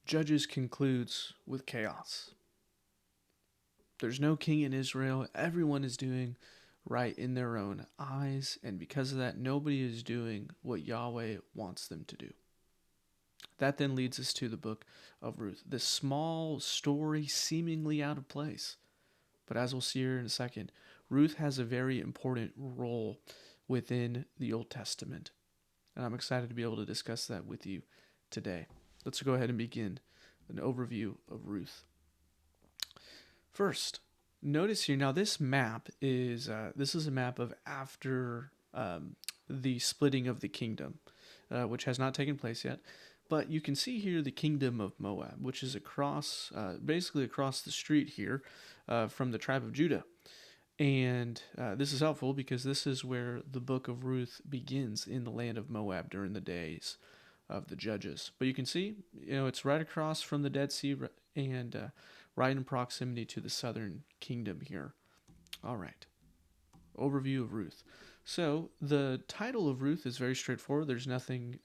Judges concludes with chaos. There's no king in Israel. Everyone is doing right in their own eyes, and because of that, nobody is doing what Yahweh wants them to do. That then leads us to the book of Ruth. This small story, seemingly out of place. But as we'll see here in a second, Ruth has a very important role within the Old Testament. And I'm excited to be able to discuss that with you today. Let's go ahead and begin an overview of Ruth. First, notice here now this map is this is a map of after the splitting of the kingdom, which has not taken place yet. But you can see here the kingdom of Moab, which is across, basically across the street here from the tribe of Judah. And this is helpful because this is where the book of Ruth begins in the land of Moab during the days of the judges. But you can see, it's right across from the Dead Sea and right in proximity to the southern kingdom here. All right. Overview of Ruth. So the title of Ruth is very straightforward. There's nothing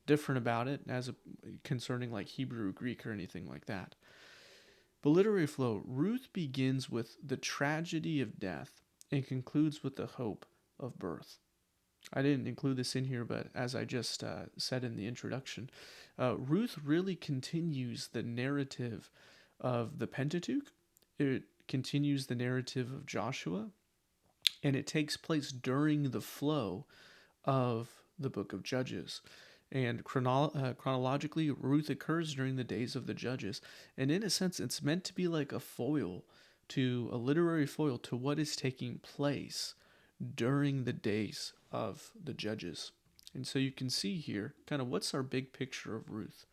different about it concerning like Hebrew, Greek, or anything like that. But literary flow, Ruth begins with the tragedy of death and concludes with the hope of birth. I didn't include this in here, but as I just said in the introduction, Ruth really continues the narrative of the Pentateuch. It continues the narrative of Joshua, and it takes place during the flow of the book of Judges. And chronologically, Ruth occurs during the days of the judges. And in a sense, it's meant to be like a literary foil to what is taking place during the days of the judges. And so you can see here kind of what's our big picture of Ruth.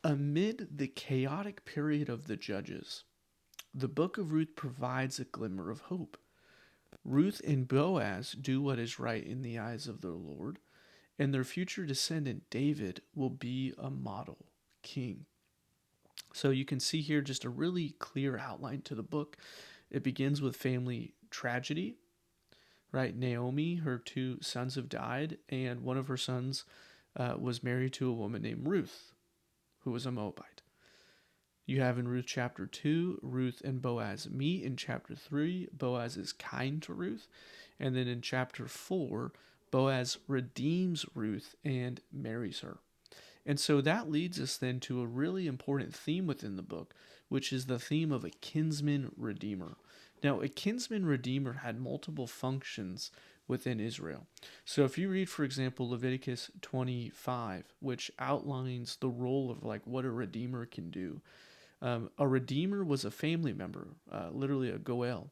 Amid the chaotic period of the judges, the book of Ruth provides a glimmer of hope. Ruth and Boaz do what is right in the eyes of their Lord, and their future descendant, David, will be a model king. So you can see here just a really clear outline to the book. It begins with family tragedy, right? Naomi, her two sons have died, and one of her sons was married to a woman named Ruth, who was a Moabite. You have in Ruth chapter 2, Ruth and Boaz meet. In chapter 3, Boaz is kind to Ruth. And then in chapter 4, Boaz redeems Ruth and marries her. And so that leads us then to a really important theme within the book, which is the theme of a kinsman redeemer. Now, a kinsman redeemer had multiple functions within Israel. So if you read, for example, Leviticus 25, which outlines the role of like what a redeemer can do, a redeemer was a family member, literally a goel,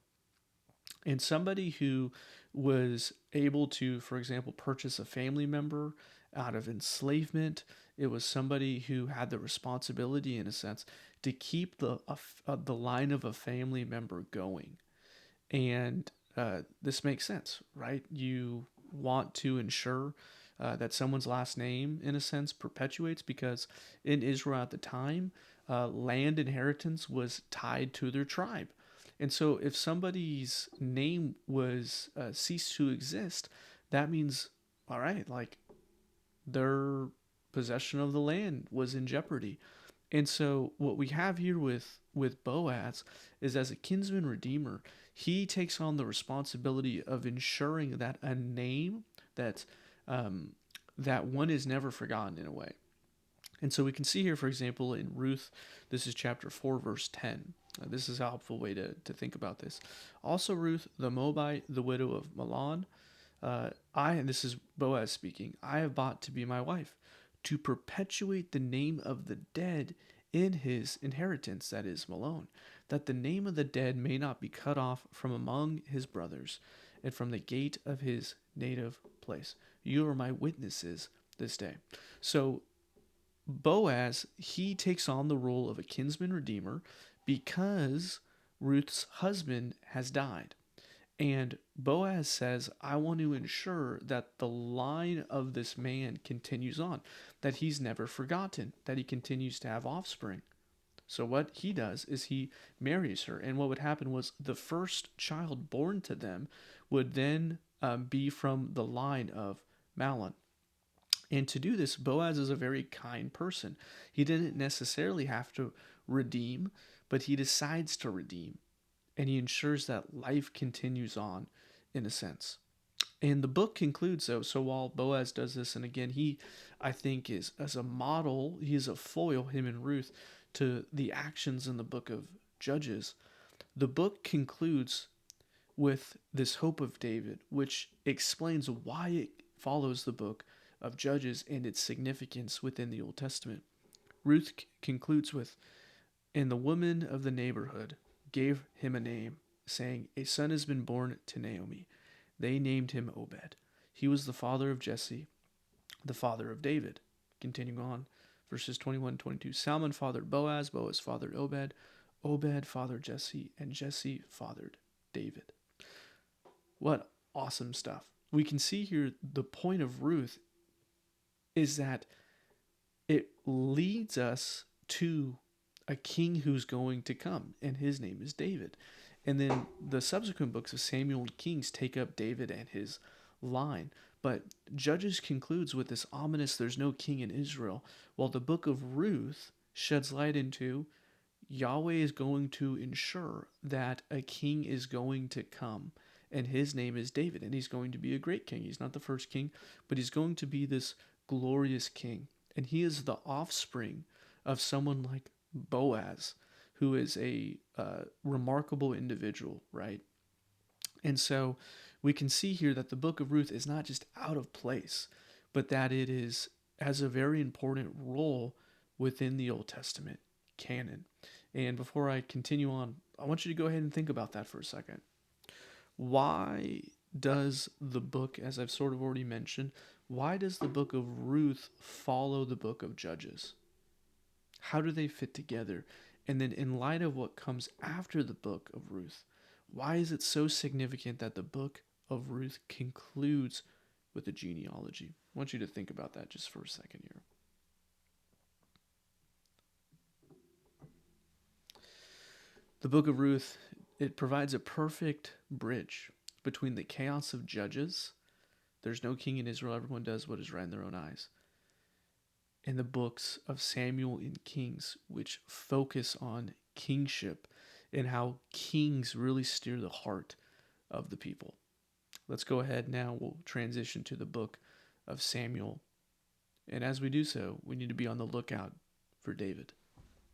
and somebody who was able to, for example, purchase a family member out of enslavement. It was somebody who had the responsibility, in a sense, to keep the line of a family member going. And this makes sense, right? You want to ensure that someone's last name, in a sense, perpetuates, because in Israel at the time, land inheritance was tied to their tribe. And so if somebody's name was ceased to exist, that means, all right, like their possession of the land was in jeopardy. And so what we have here with Boaz is, as a kinsman redeemer, he takes on the responsibility of ensuring that a name that one is never forgotten in a way. And so we can see here, for example, in Ruth, this is chapter 4, verse 10. This is a helpful way to think about this. Also, Ruth, the Moabite, the widow of Mahlon, and this is Boaz speaking, I have bought to be my wife, to perpetuate the name of the dead in his inheritance, that is Mahlon, that the name of the dead may not be cut off from among his brothers, and from the gate of his native place. You are my witnesses this day. So Boaz, he takes on the role of a kinsman redeemer because Ruth's husband has died. And Boaz says, I want to ensure that the line of this man continues on, that he's never forgotten, that he continues to have offspring. So what he does is he marries her. And what would happen was the first child born to them would then be from the line of Mahlon. And to do this, Boaz is a very kind person. He didn't necessarily have to redeem, but he decides to redeem. And he ensures that life continues on in a sense. And the book concludes though, so while Boaz does this, and again, he, I think, is as a model, he is a foil, him and Ruth, to the actions in the book of Judges. The book concludes with this hope of David, which explains why it follows the book of Judges and its significance within the Old Testament. Ruth concludes with, "And the woman of the neighborhood gave him a name, saying, 'A son has been born to Naomi.' They named him Obed. He was the father of Jesse, the father of David." Continuing on, verses 21 and 22. Salmon fathered Boaz, Boaz fathered Obed, Obed fathered Jesse, and Jesse fathered David. What awesome stuff. We can see here the point of Ruth is that it leads us to a king who's going to come, and his name is David. And then the subsequent books of Samuel and Kings take up David and his line. But Judges concludes with this ominous, there's no king in Israel, while the book of Ruth sheds light into Yahweh is going to ensure that a king is going to come, and his name is David, and he's going to be a great king. He's not the first king, but he's going to be this glorious king, and he is the offspring of someone like Boaz, who is a remarkable individual, right? And so we can see here that the book of Ruth is not just out of place, but that it is has a very important role within the Old Testament canon. And before I continue on, I want you to go ahead and think about that for a second. Why does the book, as I've sort of already mentioned, why does the book of Ruth follow the book of Judges? How do they fit together? And then, in light of what comes after the book of Ruth, why is it so significant that the book of Ruth concludes with a genealogy? I want you to think about that just for a second here. The book of Ruth, it provides a perfect bridge between the chaos of Judges, there's no king in Israel, everyone does what is right in their own eyes, and the books of Samuel and Kings, which focus on kingship and how kings really steer the heart of the people. Let's go ahead now. We'll transition to the book of Samuel. And as we do so, we need to be on the lookout for David.